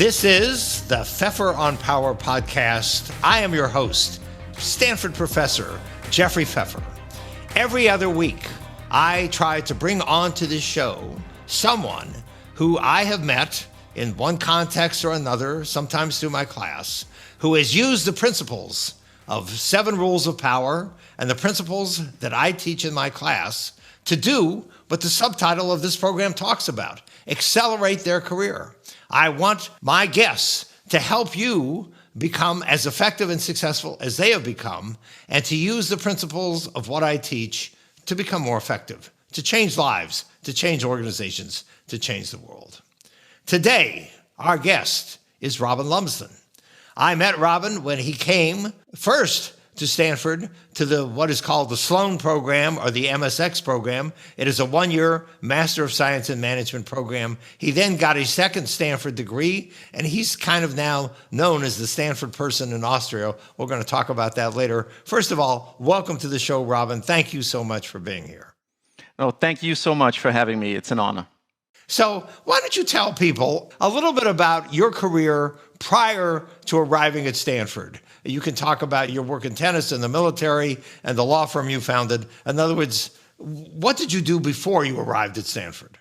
This is the Pfeffer on Power podcast. I am your host, Stanford professor Jeffrey Pfeffer. Every other week, I try to bring onto this show someone who I have met in one context or another, sometimes through my class, who has used the principles of 7 rules of power and the principles that I teach in my class to do what the subtitle of this program talks about: accelerate their career. I want my guests to help you become as effective and successful as they have become, and to use the principles of what I teach to become more effective, to change lives, to change organizations, to change the world. Today, our guest is Robin Lumsden. I met Robin when he came first to Stanford to what is called the Sloan program, or the MSX program. It is a 1-year Master of Science in Management program. He then got his second Stanford degree, and he's kind of now known as the Stanford person in Austria. We're going to talk about that later. First of all, welcome to the show, Robin. Thank you so much for being here. Oh, thank you so much for having me. It's an honor. So why don't you tell people a little bit about your career prior to arriving at Stanford? You can talk about your work in tennis and the military and the law firm you founded. In other words, what did you do before you arrived at Stanford?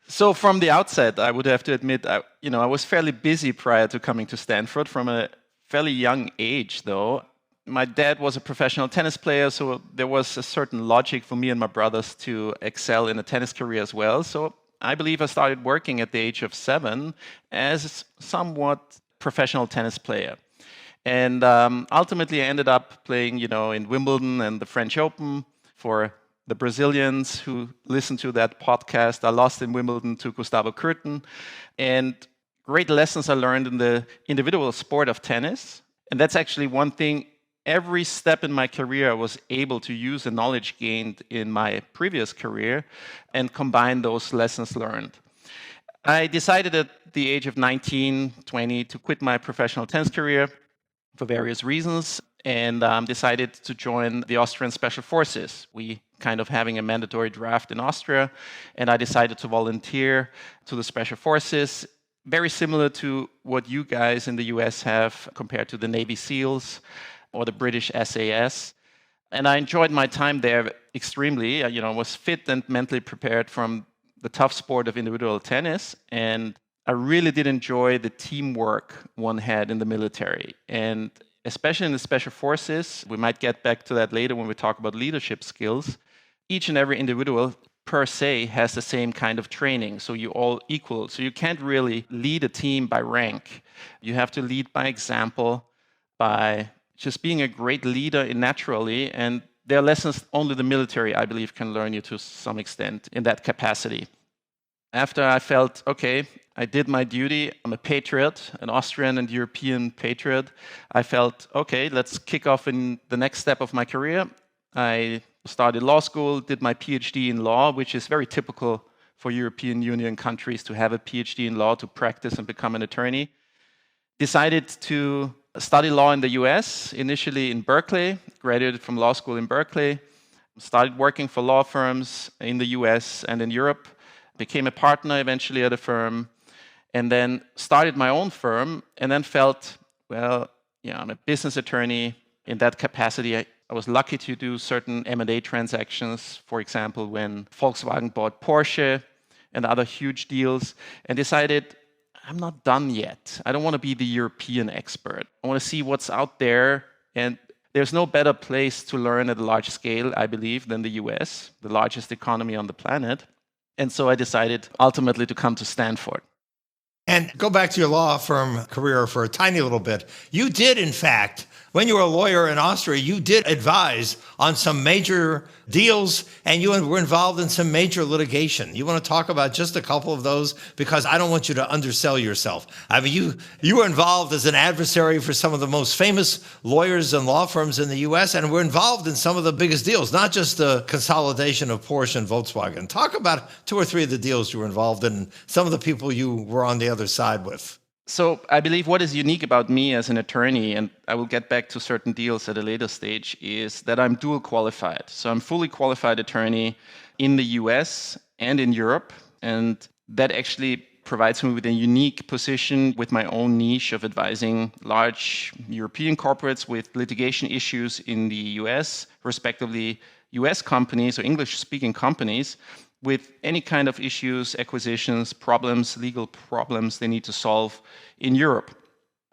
So from the outset, I would have to admit, I was fairly busy prior to coming to Stanford from a fairly young age, though. My dad was a professional tennis player, so there was a certain logic for me and my brothers to excel in a tennis career as well. So I believe I started working at the age of 7 as a somewhat professional tennis player. And ultimately I ended up playing, in Wimbledon and the French Open. For the Brazilians who listen to that podcast, I lost in Wimbledon to Gustavo Kuerten. And great lessons I learned in the individual sport of tennis. And that's actually one thing. Every step in my career, I was able to use the knowledge gained in my previous career and combine those lessons learned. I decided at the age of 19, 20 to quit my professional tennis career for various reasons, and decided to join the Austrian Special Forces. We kind of having a mandatory draft in Austria, and I decided to volunteer to the Special Forces, very similar to what you guys in the US have compared to the Navy SEALs or the British SAS. And I enjoyed my time there extremely. I was fit and mentally prepared from the tough sport of individual tennis. And I really did enjoy the teamwork one had in the military. And especially in the Special Forces, we might get back to that later when we talk about leadership skills. Each and every individual per se has the same kind of training. So you're all equal. So you can't really lead a team by rank. You have to lead by example, by just being a great leader naturally, and there are lessons only the military, I believe, can learn you to some extent in that capacity. After I felt, okay, I did my duty, I'm a patriot, an Austrian and European patriot, I felt, okay, let's kick off in the next step of my career. I started law school, did my PhD in law, which is very typical for European Union countries to have a PhD in law to practice and become an attorney. Decided to study law in the US, initially in Berkeley, graduated from law school in Berkeley, started working for law firms in the US and in Europe, became a partner eventually at a firm, and then started my own firm, and then felt, well, I'm a business attorney. In that capacity, I was lucky to do certain M&A transactions, for example, when Volkswagen bought Porsche and other huge deals, and decided, I'm not done yet. I don't want to be the European expert. I want to see what's out there. And there's no better place to learn at a large scale, I believe, than the US, the largest economy on the planet. And so I decided ultimately to come to Stanford. And go back to your law firm career for a tiny little bit. You did, in fact, when you were a lawyer in Austria, you did advise on some major deals, and you were involved in some major litigation. You want to talk about just a couple of those? Because I don't want you to undersell yourself. I mean, you were involved as an adversary for some of the most famous lawyers and law firms in the U.S., and were involved in some of the biggest deals, not just the consolidation of Porsche and Volkswagen. Talk about 2 or 3 of the deals you were involved in, some of the people you were on the other side with. So I believe what is unique about me as an attorney, and I will get back to certain deals at a later stage, is that I'm dual qualified. So I'm fully qualified attorney in the US and in Europe. And that actually provides me with a unique position with my own niche of advising large European corporates with litigation issues in the US, respectively US companies or English-speaking companies, with any kind of issues, acquisitions, problems, legal problems they need to solve in Europe.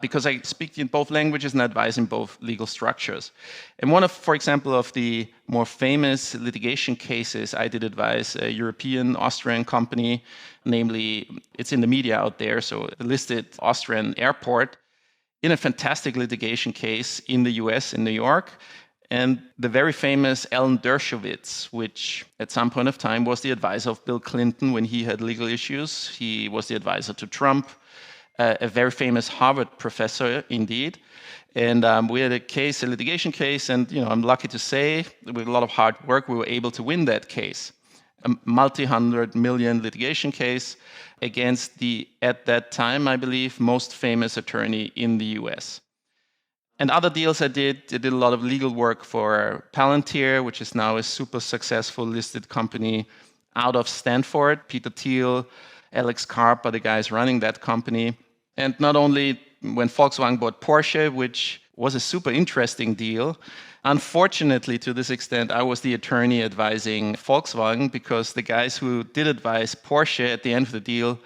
Because I speak in both languages and advise in both legal structures. And one of, for example, of the more famous litigation cases, I did advise a European Austrian company, namely, it's in the media out there, so a listed Austrian airport, in a fantastic litigation case in the US, in New York. And the very famous Alan Dershowitz, which at some point of time was the advisor of Bill Clinton when he had legal issues. He was the advisor to Trump, a very famous Harvard professor indeed. And we had a litigation case, and I'm lucky to say, with a lot of hard work, we were able to win that case. A multi-hundred million litigation case against the, at that time, I believe, most famous attorney in the US. And other deals I did a lot of legal work for Palantir, which is now a super successful listed company out of Stanford. Peter Thiel, Alex Karp are the guys running that company. And not only when Volkswagen bought Porsche, which was a super interesting deal, unfortunately, to this extent, I was the attorney advising Volkswagen because the guys who did advise Porsche at the end of the deal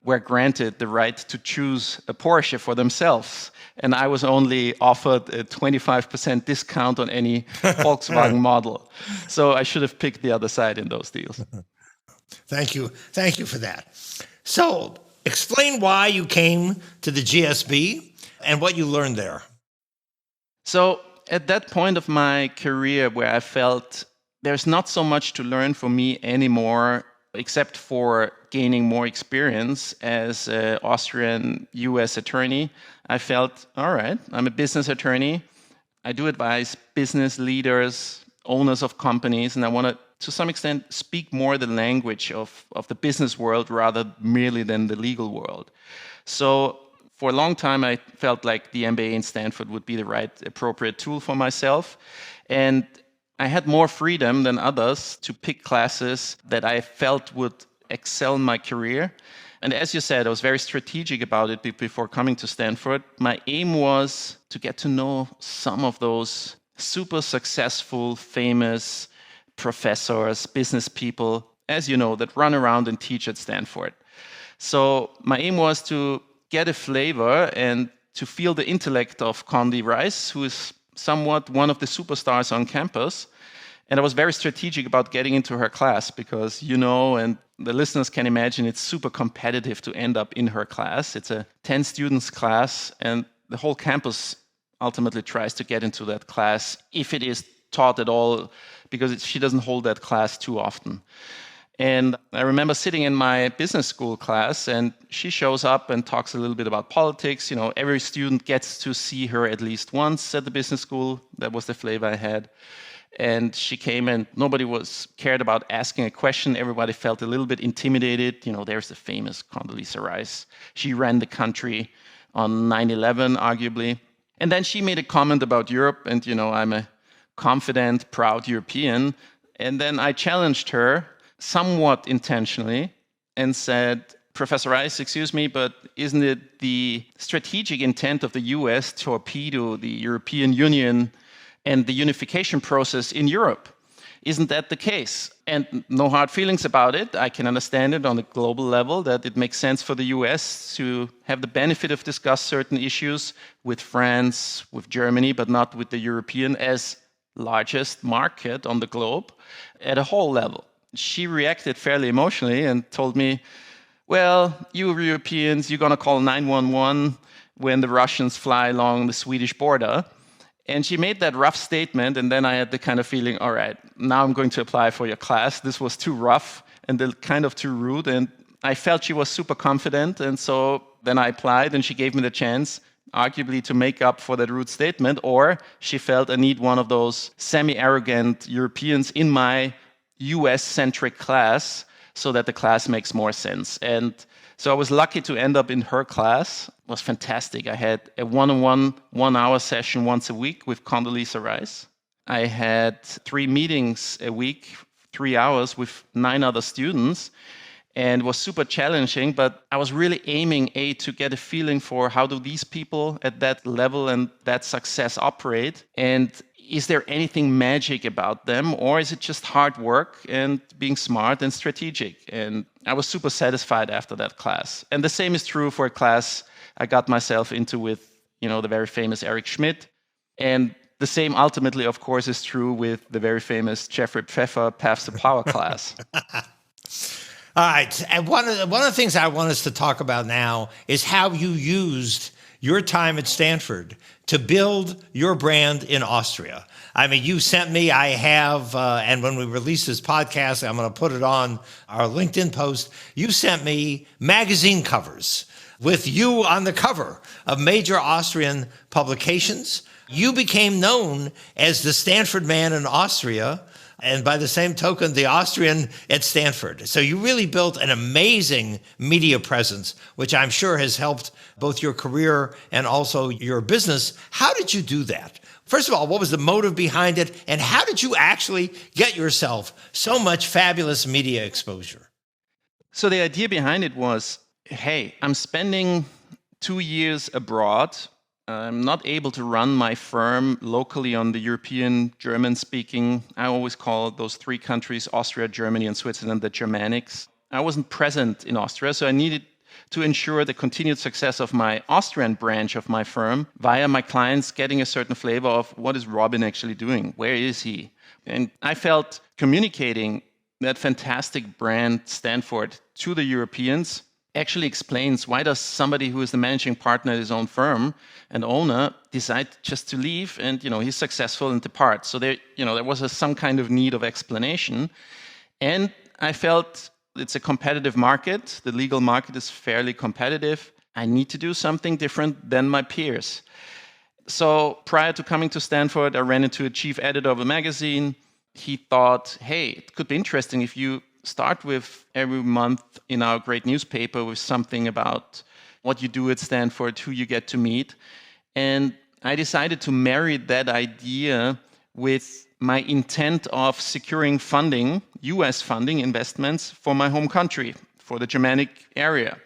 were granted the right to choose a Porsche for themselves. And I was only offered a 25% discount on any Volkswagen model. So I should have picked the other side in those deals. Thank you. Thank you for that. So explain why you came to the GSB and what you learned there. So at that point of my career where I felt there's not so much to learn for me anymore, except for gaining more experience as an Austrian US attorney, I felt, all right, I'm a business attorney. I do advise business leaders, owners of companies, and I want to some extent, speak more the language of the business world rather merely than the legal world. So for a long time, I felt like the MBA in Stanford would be the right appropriate tool for myself. And I had more freedom than others to pick classes that I felt would excel in my career. And as you said, I was very strategic about it before coming to Stanford. My aim was to get to know some of those super successful, famous professors, business people, as you know, that run around and teach at Stanford. So my aim was to get a flavor and to feel the intellect of Condi Rice, who is somewhat one of the superstars on campus. And I was very strategic about getting into her class because, and the listeners can imagine, it's super competitive to end up in her class. It's a 10 students class, and the whole campus ultimately tries to get into that class if it is taught at all, because she doesn't hold that class too often. And I remember sitting in my business school class, and she shows up and talks a little bit about politics. Every student gets to see her at least once at the business school. That was the flavor I had. And she came, and nobody cared about asking a question. Everybody felt a little bit intimidated. There's the famous Condoleezza Rice. She ran the country on 9/11, arguably. And then she made a comment about Europe, and I'm a confident, proud European. And then I challenged her somewhat intentionally and said, Professor Rice, excuse me, but isn't it the strategic intent of the US to torpedo the European Union and the unification process in Europe? Isn't that the case? And no hard feelings about it. I can understand it on a global level that it makes sense for the US to have the benefit of discuss certain issues with France, with Germany, but not with the European as largest market on the globe at a whole level. She reacted fairly emotionally and told me, well, you Europeans, you're going to call 911 when the Russians fly along the Swedish border. And she made that rough statement, and then I had the kind of feeling, all right, now I'm going to apply for your class. This was too rough and kind of too rude, and I felt she was super confident, and so then I applied, and she gave me the chance, arguably to make up for that rude statement, or she felt I need one of those semi-arrogant Europeans in my US-centric class so that the class makes more sense. And so I was lucky to end up in her class. It was fantastic. I had a one-on-one, 1-hour session once a week with Condoleezza Rice. I had 3 meetings a week, 3 hours with 9 other students. and was super challenging, but I was really aiming to get a feeling for how do these people at that level and that success operate, and is there anything magic about them, or is it just hard work and being smart and strategic? And I was super satisfied after that class. And the same is true for a class I got myself into with, the very famous Eric Schmidt. And the same ultimately, of course, is true with the very famous Jeffrey Pfeffer Paths to Power class. All right. And one of the things I want us to talk about now is how you used your time at Stanford to build your brand in Austria. I mean, you sent me, I have, and when we release this podcast, I'm going to put it on our LinkedIn post. You sent me magazine covers with you on the cover of major Austrian publications. You became known as the Stanford man in Austria, and by the same token, the Austrian at Stanford. So you really built an amazing media presence, which I'm sure has helped both your career and also your business. How did you do that? First of all, what was the motive behind it? And how did you actually get yourself so much fabulous media exposure? So the idea behind it was, hey, I'm spending 2 years abroad. I'm not able to run my firm locally on the European German-speaking. I always call those 3 countries, Austria, Germany, and Switzerland, the Germanics. I wasn't present in Austria, so I needed to ensure the continued success of my Austrian branch of my firm via my clients getting a certain flavor of what is Robin actually doing? Where is he? And I felt communicating that fantastic brand Stanford to the Europeans actually explains why does somebody who is the managing partner at his own firm and owner decide just to leave and he's successful and depart. So there was some kind of need of explanation, and I felt it's a competitive market. The legal market is fairly competitive. I need to do something different than my peers. So prior to coming to Stanford, I ran into a chief editor of a magazine. He thought, hey, it could be interesting if you start with every month in our great newspaper with something about what you do at Stanford, who you get to meet. And I decided to marry that idea with my intent of securing funding, US funding investments for my home country, for the Germanic area.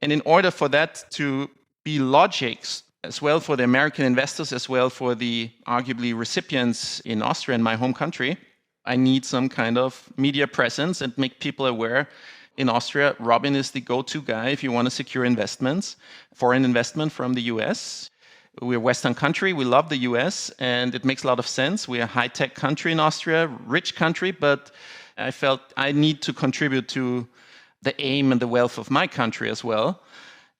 And in order for that to be logic, as well for the American investors, as well for the arguably recipients in Austria, in my home country, I need some kind of media presence and make people aware. In Austria, Robin is the go-to guy if you want to secure investments, foreign investment from the US. We're a Western country. We love the US, and it makes a lot of sense. We're a high-tech country in Austria, rich country, but I felt I need to contribute to the aim and the wealth of my country as well.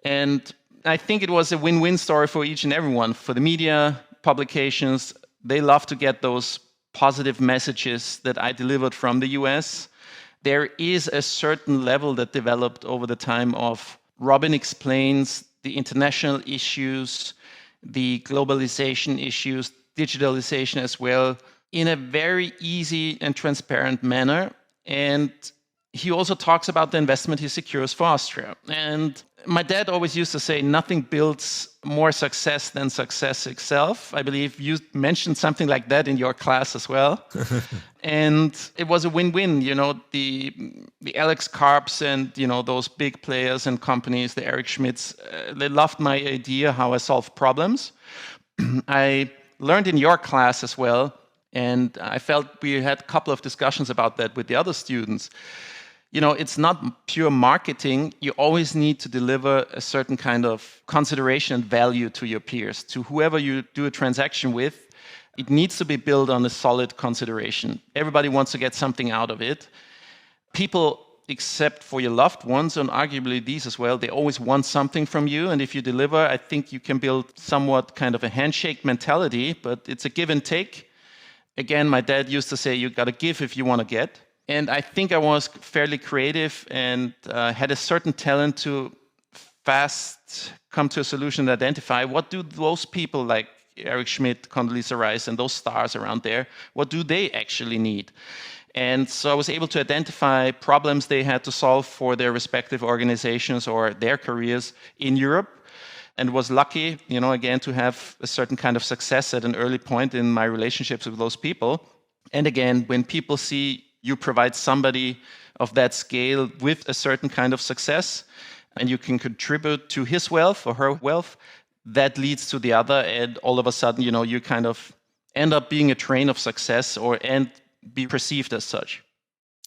And I think it was a win-win story for each and everyone. For the media, publications, they love to get those positive messages that I delivered from the US. There is a certain level that developed over the time of Robin explains the international issues, the globalization issues, digitalization as well, in a very easy and transparent manner. And he also talks about the investment he secures for Austria. And my dad always used to say, nothing builds more success than success itself. I believe you mentioned something like that in your class as well. And it was a win-win, the Alex Karps and, those big players and companies, the Eric Schmidts, they loved my idea how I solve problems. I learned in your class as well, and I felt we had a couple of discussions about that with the other students. It's not pure marketing. You always need to deliver a certain kind of consideration and value to your peers, to whoever you do a transaction with. It needs to be built on a solid consideration. Everybody wants to get something out of it. People, except for your loved ones, and arguably these as well, they always want something from you. And if you deliver, I think you can build somewhat kind of a handshake mentality, but it's a give and take. Again, my dad used to say, you got to give if you want to get. And I think I was fairly creative and had a certain talent to fast come to a solution and identify what do those people like Eric Schmidt, Condoleezza Rice, and those stars around there, what do they actually need? And so I was able to identify problems they had to solve for their respective organizations or their careers in Europe, and was lucky, again, to have a certain kind of success at an early point in my relationships with those people. And again, when people see you provide somebody of that scale with a certain kind of success, and you can contribute to his wealth or her wealth, that leads to the other, and all of a sudden, you kind of end up being a train of success and be perceived as such.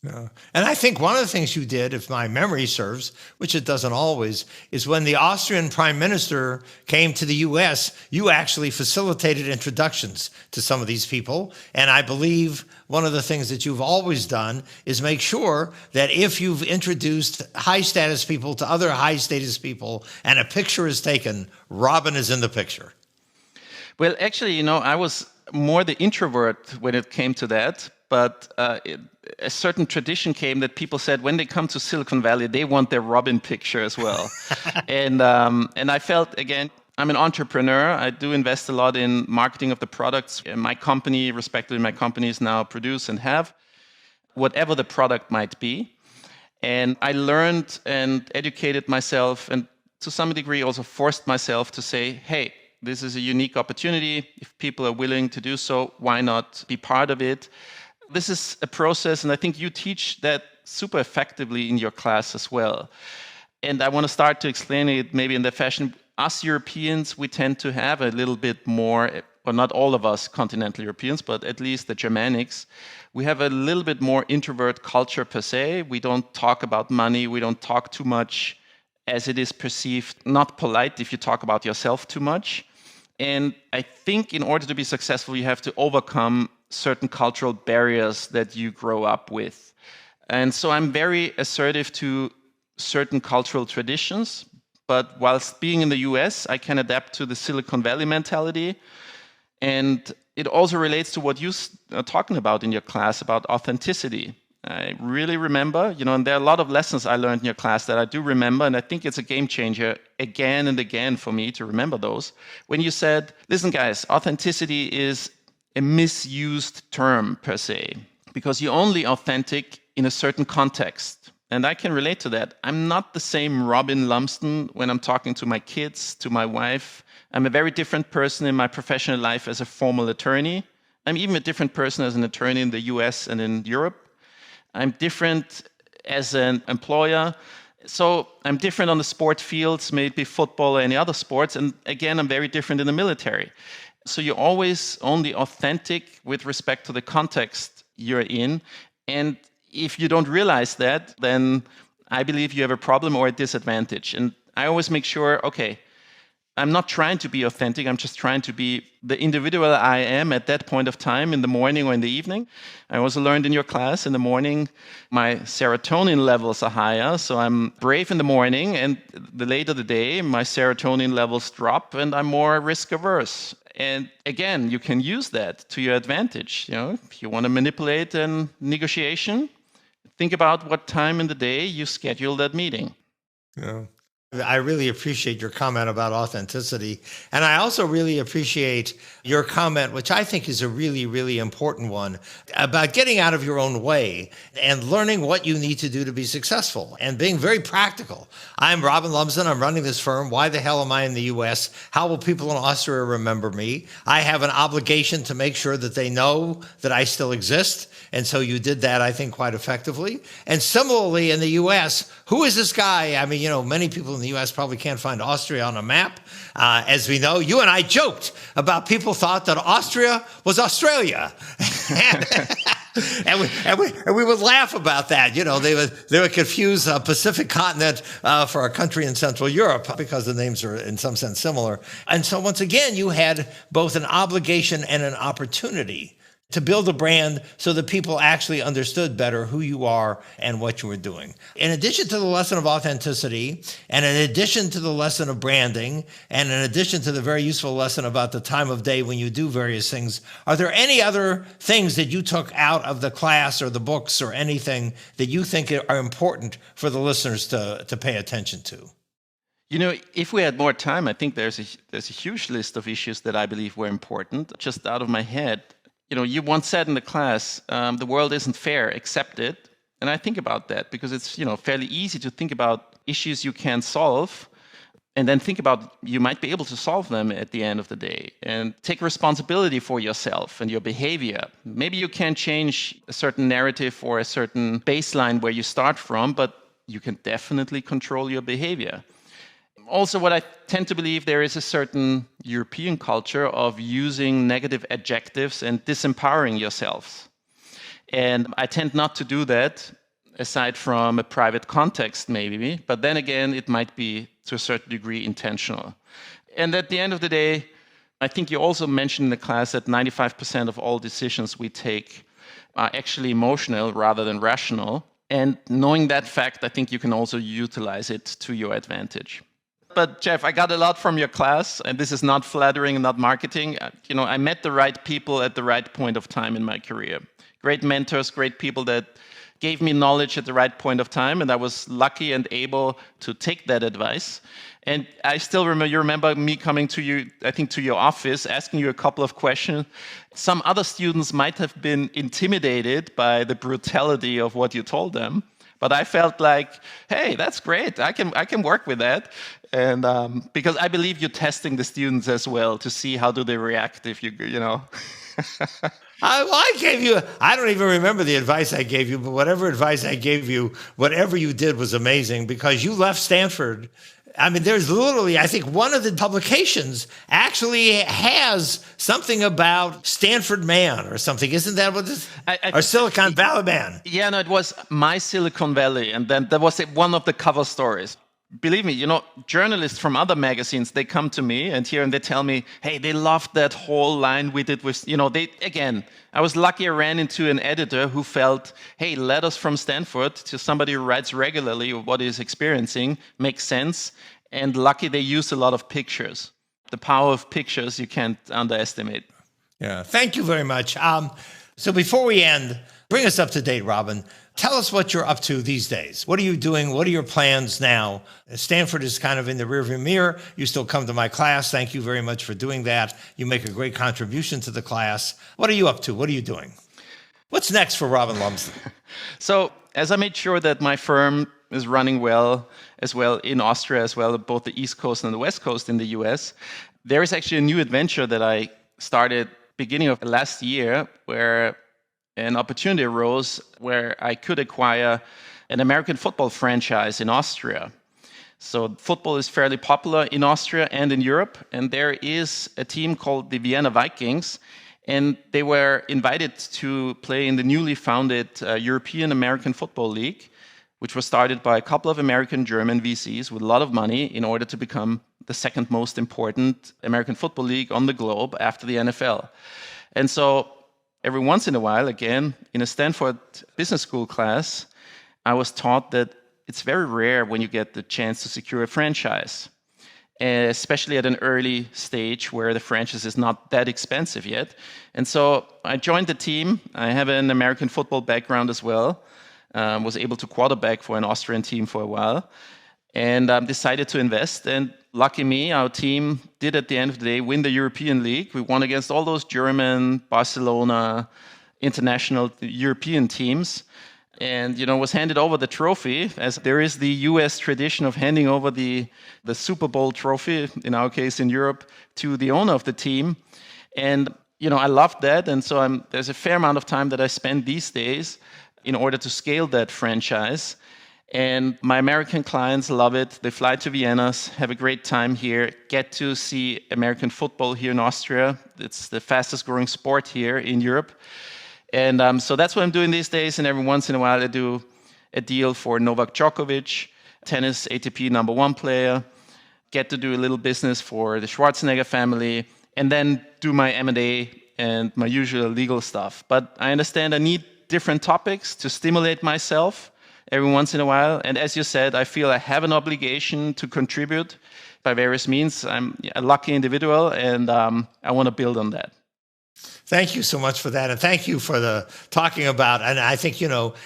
Yeah. And I think one of the things you did, if my memory serves, which it doesn't always, is when the Austrian prime minister came to the U.S., you actually facilitated introductions to some of these people. And I believe one of the things that you've always done is make sure that if you've introduced high status people to other high status people and a picture is taken, Robin is in the picture. Well, actually, I was more the introvert when it came to that. But a certain tradition came that people said when they come to Silicon Valley, they want their Robin picture as well. and I felt, again, I'm an entrepreneur. I do invest a lot in marketing of the products my company, respectively my companies now produce and have, whatever the product might be. And I learned and educated myself, and to some degree also forced myself to say, hey, this is a unique opportunity. If people are willing to do so, why not be part of it? This is a process, and I think you teach that super effectively in your class as well. And I want to start to explain it maybe in the fashion. Us Europeans, we tend to have a little bit more, or not all of us continental Europeans, but at least the Germanics, we have a little bit more introvert culture per se. We don't talk about money. We don't talk too much, as it is perceived not polite if you talk about yourself too much. And I think in order to be successful, you have to overcome certain cultural barriers that you grow up with. And so I'm very assertive to certain cultural traditions, but whilst being in the US, I can adapt to the Silicon Valley mentality. And it also relates to what you are talking about in your class about authenticity. I really remember, and there are a lot of lessons I learned in your class that I do remember, and I think it's a game changer again and again for me to remember those. When you said, listen guys, authenticity is a misused term per se, because you're only authentic in a certain context. And I can relate to that. I'm not the same Robin Lumsden when I'm talking to my kids, to my wife. I'm a very different person in my professional life as a formal attorney. I'm even a different person as an attorney in the US and in Europe. I'm different as an employer. So I'm different on the sport fields, maybe football or any other sports. And again, I'm very different in the military. So you're always only authentic with respect to the context you're in. And if you don't realize that, then I believe you have a problem or a disadvantage. And I always make sure, okay, I'm not trying to be authentic. I'm just trying to be the individual I am at that point of time in the morning or in the evening. I also learned in your class in the morning, my serotonin levels are higher. So I'm brave in the morning, and the later the day, my serotonin levels drop and I'm more risk averse. And again, you can use that to your advantage. If you want to manipulate a negotiation, think about what time in the day you schedule that meeting. Yeah. I really appreciate your comment about authenticity. And I also really appreciate your comment, which I think is a really, really important one, about getting out of your own way and learning what you need to do to be successful and being very practical. I'm Robin Lumsden. I'm running this firm. Why the hell am I in the US? How will people in Austria remember me? I have an obligation to make sure that they know that I still exist. And so you did that, I think, quite effectively. And similarly, in the US, who is this guy? I mean, many people in the U.S. probably can't find Austria on a map. As we know, you and I joked about people thought that Austria was Australia. and we would laugh about that. They would confuse a Pacific continent for a country in Central Europe because the names are in some sense similar. And so once again, you had both an obligation and an opportunity to build a brand so that people actually understood better who you are and what you were doing. In addition to the lesson of authenticity, and in addition to the lesson of branding, and in addition to the very useful lesson about the time of day when you do various things, are there any other things that you took out of the class or the books or anything that you think are important for the listeners to pay attention to? If we had more time, I think there's a huge list of issues that I believe were important. Just out of my head, you once said in the class, the world isn't fair, accept it. And I think about that because it's, fairly easy to think about issues you can't solve. and then think about you might be able to solve them at the end of the day, and take responsibility for yourself and your behavior. Maybe you can't change a certain narrative or a certain baseline where you start from, but you can definitely control your behavior. Also, what I tend to believe, there is a certain European culture of using negative adjectives and disempowering yourselves. And I tend not to do that, aside from a private context maybe, but then again, it might be to a certain degree intentional. And at the end of the day, I think you also mentioned in the class that 95% of all decisions we take are actually emotional rather than rational. And knowing that fact, I think you can also utilize it to your advantage. But Jeff, I got a lot from your class, and this is not flattering and not marketing. I met the right people at the right point of time in my career. Great mentors, great people that gave me knowledge at the right point of time, and I was lucky and able to take that advice. And I still remember, you remember me coming to you, I think to your office, asking you a couple of questions. Some other students might have been intimidated by the brutality of what you told them, but I felt like, hey, that's great. I can work with that. And because I believe you're testing the students as well to see how do they react if you know. I gave you, I don't even remember the advice I gave you, but whatever advice I gave you, whatever you did was amazing, because you left Stanford. I mean, there's literally, I think one of the publications actually has something about Stanford Man or something. Isn't that what this, or Silicon Valley Man? Yeah, no, it was My Silicon Valley. And then there was one of the cover stories. Believe me, journalists from other magazines, they come to me and they tell me, hey, they loved that whole line we did with, I was lucky I ran into an editor who felt, hey, letters from Stanford to somebody who writes regularly what he's experiencing makes sense. And lucky they use a lot of pictures. The power of pictures you can't underestimate. Yeah, thank you very much. So before we end, bring us up to date, Robin. Tell us what you're up to these days. What are you doing? What are your plans now? Stanford is kind of in the rearview mirror. You still come to my class. Thank you very much for doing that. You make a great contribution to the class. What are you up to? What are you doing? What's next for Robin Lumsden? So as I made sure that my firm is running well as well in Austria, as well both the East Coast and the West Coast in the US, there is actually a new adventure that I started beginning of last year, where an opportunity arose where I could acquire an American football franchise in Austria. So football is fairly popular in Austria and in Europe, and there is a team called the Vienna Vikings, and they were invited to play in the newly founded European American Football League, which was started by a couple of American-German VCs with a lot of money in order to become the second most important American football league on the globe after the NFL. And so every once in a while, again, in a Stanford business school class, I was taught that it's very rare when you get the chance to secure a franchise, especially at an early stage where the franchise is not that expensive yet. And so I joined the team. I have an American football background as well, was able to quarterback for an Austrian team for a while, and decided to invest. And lucky me, our team did at the end of the day win the European League. We won against all those German, Barcelona, international European teams, and was handed over the trophy, as there is the US tradition of handing over the Super Bowl trophy, in our case in Europe, to the owner of the team. And I loved that, and so there's a fair amount of time that I spend these days in order to scale that franchise. And my American clients love it. They fly to Vienna, have a great time here, get to see American football here in Austria. It's the fastest growing sport here in Europe. And so that's what I'm doing these days. And every once in a while, I do a deal for Novak Djokovic, tennis ATP #1 player, get to do a little business for the Schwarzenegger family, and then do my M&A and my usual legal stuff. But I understand I need different topics to stimulate myself every once in a while. And as you said, I feel I have an obligation to contribute by various means. I'm a lucky individual, and I want to build on that. Thank you so much for that. And thank you for the talking about, and I think,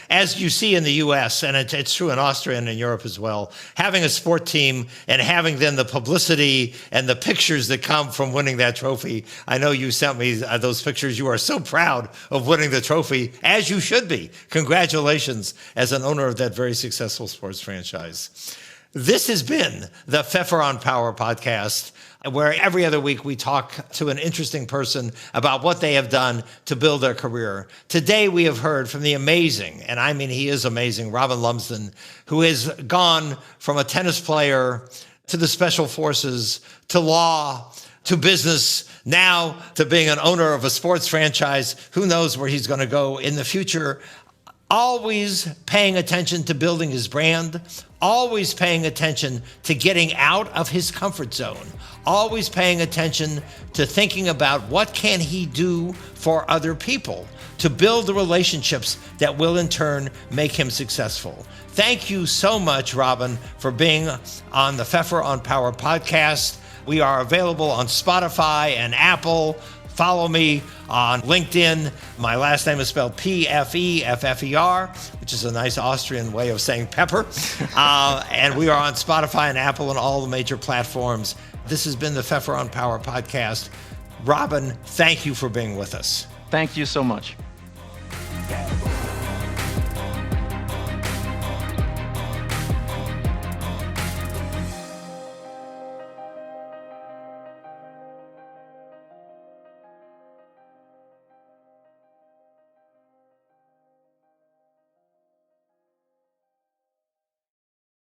as you see in the US, and it's true in Austria and in Europe as well, having a sport team and having then the publicity and the pictures that come from winning that trophy. I know you sent me those pictures. You are so proud of winning the trophy, as you should be. Congratulations as an owner of that very successful sports franchise. This has been the Pfeffer on Power podcast, where every other week we talk to an interesting person about what they have done to build their career. Today we have heard from the amazing, and I mean he is amazing, Robin Lumsden, who has gone from a tennis player to the special forces, to law, to business, now to being an owner of a sports franchise. Who knows where he's going to go in the future? Always paying attention to building his brand, always paying attention to getting out of his comfort zone, always paying attention to thinking about what can he do for other people to build the relationships that will in turn make him successful. Thank you so much, Robin, for being on the Pfeffer on Power podcast. We are available on Spotify and Apple. Follow me on LinkedIn. My last name is spelled P-F-E-F-F-E-R, which is a nice Austrian way of saying pepper. And we are on Spotify and Apple and all the major platforms. This has been the Pfeffer on Power podcast. Robin, thank you for being with us. Thank you so much.